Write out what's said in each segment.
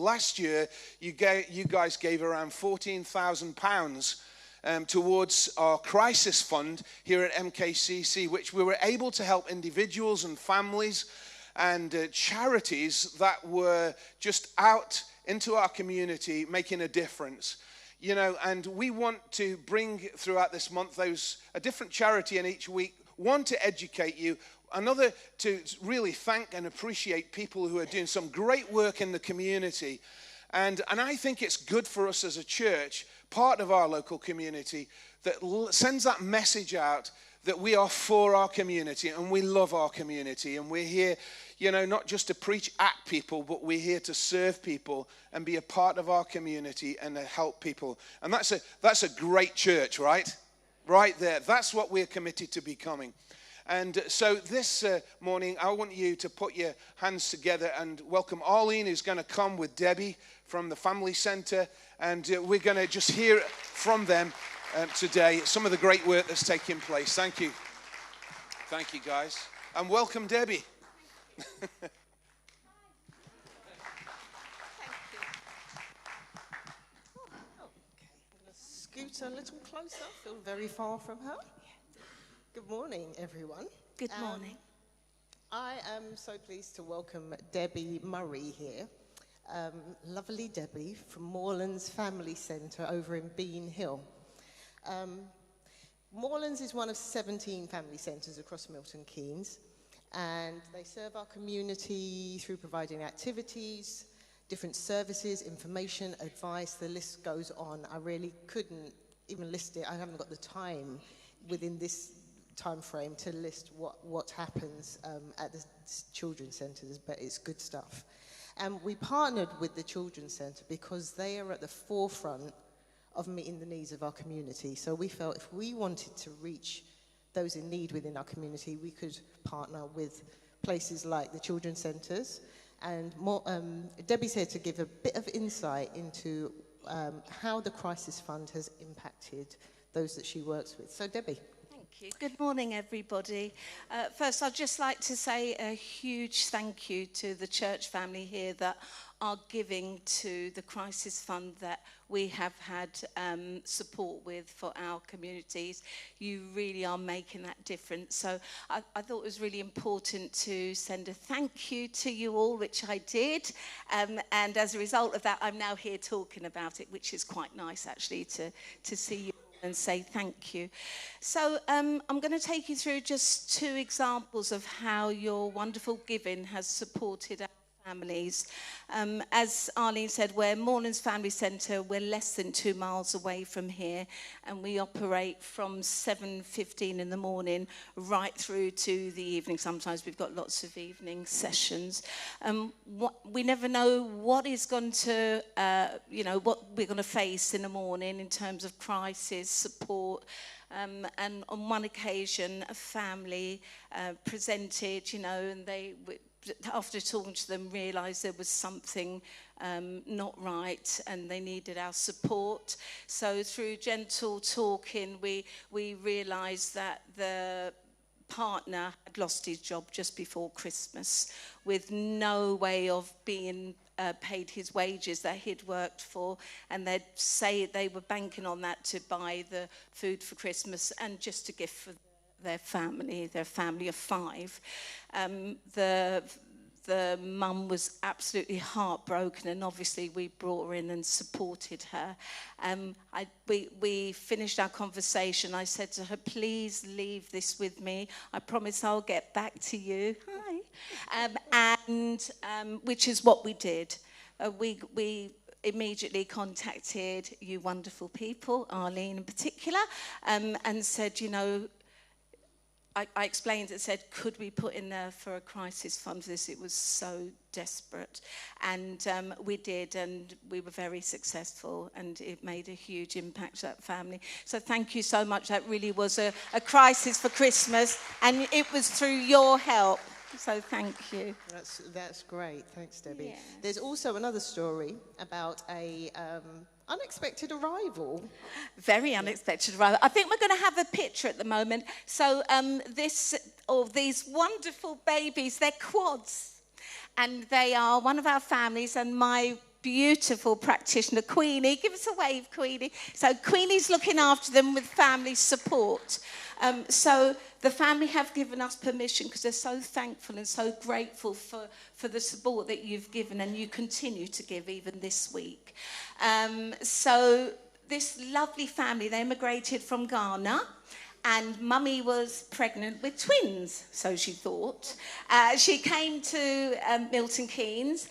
Last year, you guys gave around £14,000 towards our crisis fund here at MKCC, which we were able to help individuals and families and charities that were just out into our community making a difference. You know, and we want to bring throughout this month a different charity in each week, one to educate you, another to really thank and appreciate people who are doing some great work in the community. And I think it's good for us as a church, part of our local community, that sends that message out that we are for our community and we love our community. And we're here, you know, not just to preach at people, but we're here to serve people and be a part of our community and to help people. And that's a great church, right? Right there. That's what we're committed to becoming. And so this morning, I want you to put your hands together and welcome Arlene, who's going to come with Debbie from the Family Centre. And we're going to just hear from them today some of the great work that's taking place. Thank you. Thank you, guys. And welcome, Debbie. Thank you. Oh, okay. I'm going to scoot a little closer. I feel very far from her. Good morning, everyone. Good morning. I am so pleased to welcome Debbie Murray here. Lovely Debbie from Moorlands Family Centre over in Beanhill. Moorlands is one of 17 family centres across Milton Keynes, and they serve our community through providing activities, different services, information, advice. The list goes on. I really couldn't even list it. I haven't got the time within this time frame to list what happens at the children's centres, but it's good stuff. And we partnered with the Children's Centre because they are at the forefront of meeting the needs of our community. So we felt if we wanted to reach those in need within our community, we could partner with places like the Children's Centres. And more, Debbie's here to give a bit of insight into how the Crisis Fund has impacted those that she works with. So Debbie. Thank you. Good morning, everybody. First, I'd just like to say a huge thank you to the church family here that are giving to the Crisis Fund that we have had support with for our communities. You really are making that difference. So I thought it was really important to send a thank you to you all, which I did. And as a result of that, I'm now here talking about it, which is quite nice, actually, to see you and say thank you. So I'm going to take you through just 2 examples of how your wonderful giving has supported our families. As Arlene said, we're Moorlands Family Centre. We're less than 2 miles away from here, and we operate from 7:15 in the morning right through to the evening. Sometimes we've got lots of evening sessions. We never know what is going to, what we're going to face in the morning in terms of crisis support. And on one occasion, a family presented, and they, after talking to them, realised there was something not right and they needed our support. So through gentle talking, we realised that the partner had lost his job just before Christmas with no way of being paid his wages that he'd worked for, and they'd say they were banking on that to buy the food for Christmas and just a gift for their family of 5. The mum was absolutely heartbroken, and obviously we brought her in and supported her. We finished our conversation. I said to her, please leave this with me. I promise I'll get back to you. Hi. Which is what we did. We immediately contacted you wonderful people, Arlene in particular, and said, I explained and said, could we put in there for a crisis fund for this? It was so desperate. And we did, and we were very successful, and it made a huge impact on that family. So thank you so much. That really was a crisis for Christmas, and it was through your help. So thank you. That's great. Thanks, Debbie. Yeah. There's also another story about a unexpected arrival. Very unexpected arrival. I think we're going to have a picture at the moment. So these wonderful babies, they're quads. And they are one of our families, and my beautiful practitioner, Queenie. Give us a wave, Queenie. So Queenie's looking after them with family support. So the family have given us permission because they're so thankful and so grateful for the support that you've given and you continue to give even this week. So this lovely family, they immigrated from Ghana. And Mummy was pregnant with twins, so she thought. She came to Milton Keynes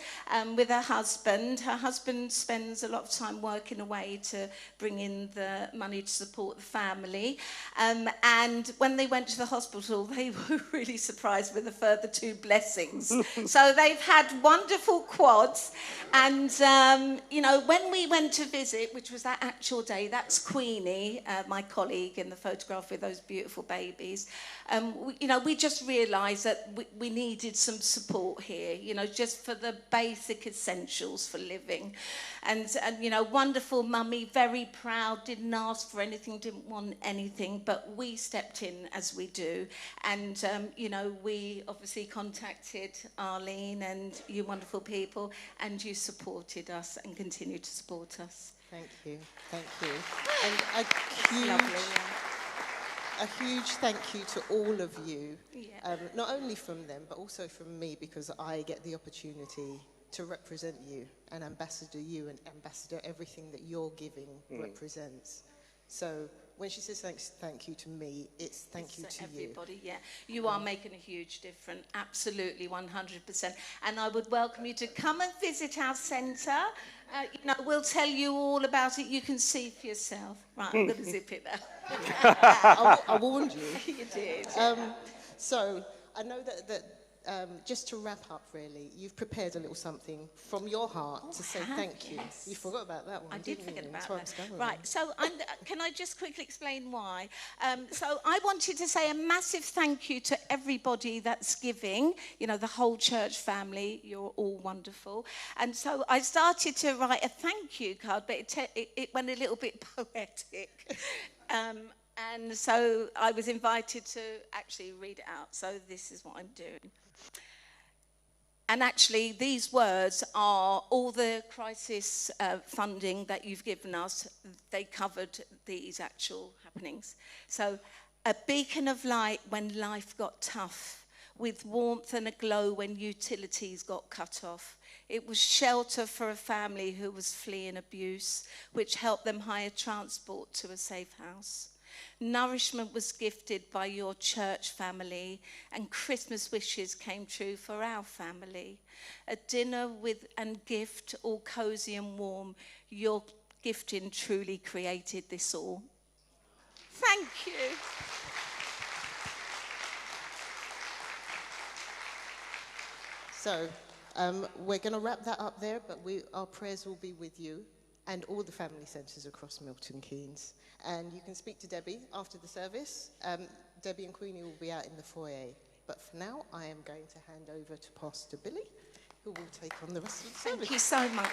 with her husband. Her husband spends a lot of time working away to bring in the money to support the family. And when they went to the hospital, they were really surprised with a further 2 blessings. So they've had wonderful quads. And, you know, when we went to visit, which was that actual day, that's Queenie, my colleague in the photograph with those beautiful babies. You know, we just realised that we needed some support here, you know, just for the basic essentials for living. And you know, wonderful Mummy, very proud, didn't ask for anything, didn't want anything, but we stepped in as we do. And, you know, we obviously contacted Arlene and you wonderful people, and you supported us and continue to support us. Thank you, thank you. And a huge thank you to all of you, not only from them, but also from me, because I get the opportunity to represent you and ambassador you and ambassador everything that your giving represents. So when she says thank you to me, it's thank you to everybody, yeah. You are making a huge difference, absolutely, 100%. And I would welcome you to come and visit our centre. You know, we'll tell you all about it. You can see for yourself. Right, I'm going to zip it now. I warned you. You did. So I know that just to wrap up, really, you've prepared a little something from your heart to say thank you. Yes. You forgot about that one. I did forget about that. Right. So can I just quickly explain why? So I wanted to say a massive thank you to everybody that's giving. You know, the whole church family. You're all wonderful. And so I started to write a thank you card, but it went a little bit poetic. And so I was invited to actually read it out. So this is what I'm doing. And actually, these words are all the crisis funding that you've given us. They covered these actual happenings. So, a beacon of light when life got tough, with warmth and a glow when utilities got cut off. It was shelter for a family who was fleeing abuse, which helped them hire transport to a safe house. Nourishment was gifted by your church family, and Christmas wishes came true for our family. A dinner with and gift, all cosy and warm. Your gifting truly created this all. Thank you. So we're going to wrap that up there, but our prayers will be with you and all the family centres across Milton Keynes. And you can speak to Debbie after the service. Debbie and Queenie will be out in the foyer. But for now, I am going to hand over to Pastor Billy, who will take on the rest of the service. Thank you so much.